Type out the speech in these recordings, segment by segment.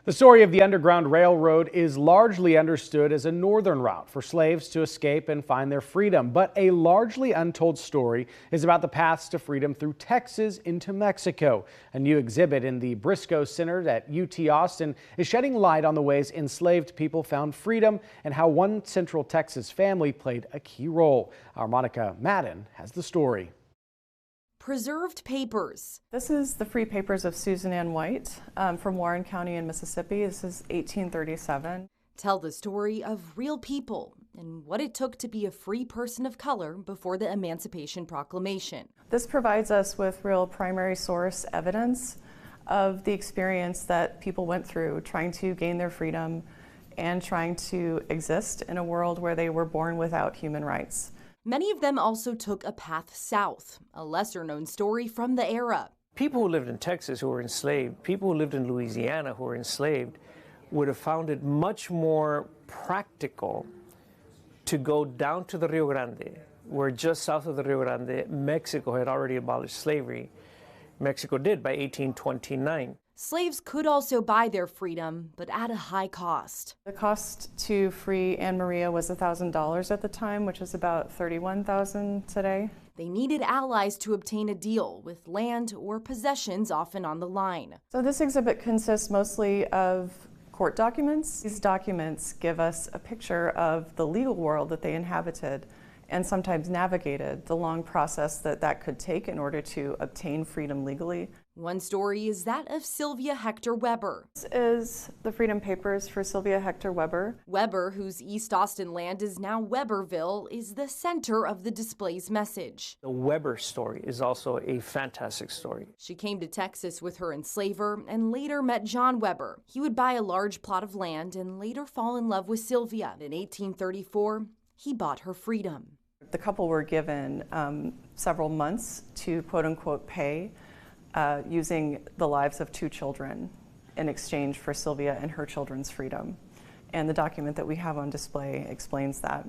The story of the Underground Railroad is largely understood as a northern route for slaves to escape and find their freedom. But a largely untold story is about the paths to freedom through Texas into Mexico. A new exhibit in the Briscoe Center at UT Austin is shedding light on the ways enslaved people found freedom and how one Central Texas family played a key role. Our Monica Madden has the story. Preserved papers. This is the free papers of Susan Ann White from Warren County in Mississippi. This is 1837. Tell the story of real people and what it took to be a free person of color before the Emancipation Proclamation. This provides us with real primary source evidence of the experience that people went through trying to gain their freedom and trying to exist in a world where they were born without human rights. Many of them also took a path south, a lesser-known story from the era. People who lived in Texas who were enslaved, people who lived in Louisiana who were enslaved, would have found it much more practical to go down to the Rio Grande, where just south of the Rio Grande, Mexico had already abolished slavery. Mexico did by 1829. Slaves could also buy their freedom, but at a high cost. The cost to free Anne Maria was $1,000 at the time, which is about $31,000 today. They needed allies to obtain a deal, with land or possessions often on the line. So this exhibit consists mostly of court documents. These documents give us a picture of the legal world that they inhabited and sometimes navigated, the long process that could take in order to obtain freedom legally. One story is that of Sylvia Hector Weber. This is the freedom papers for Sylvia Hector Weber. Weber, whose East Austin land is now Weberville, is the center of the display's message. The Weber story is also a fantastic story. She came to Texas with her enslaver and later met John Weber. He would buy a large plot of land and later fall in love with Sylvia. In 1834, he bought her freedom. The couple were given several months to quote-unquote pay using the lives of 2 children in exchange for Sylvia and her children's freedom. And the document that we have on display explains that.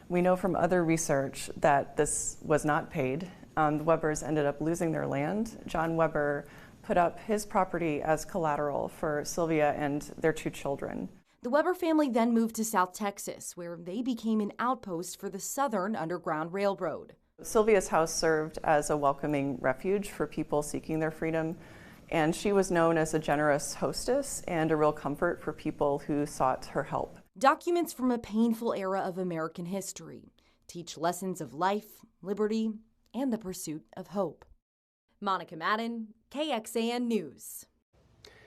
We know from other research that this was not paid. The Webers ended up losing their land. John Weber put up his property as collateral for Sylvia and their 2 children. The Weber family then moved to South Texas, where they became an outpost for the Southern Underground Railroad. Sylvia's house served as a welcoming refuge for people seeking their freedom, and she was known as a generous hostess and a real comfort for people who sought her help. Documents from a painful era of American history teach lessons of life, liberty, and the pursuit of hope. Monica Madden, KXAN News.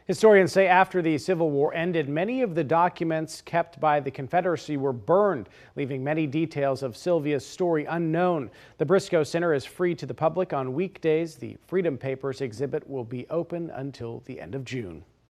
Historians say after the Civil War ended, many of the documents kept by the Confederacy were burned, leaving many details of Sylvia's story unknown. The Briscoe Center is free to the public on weekdays. The Freedom Papers exhibit will be open until the end of June.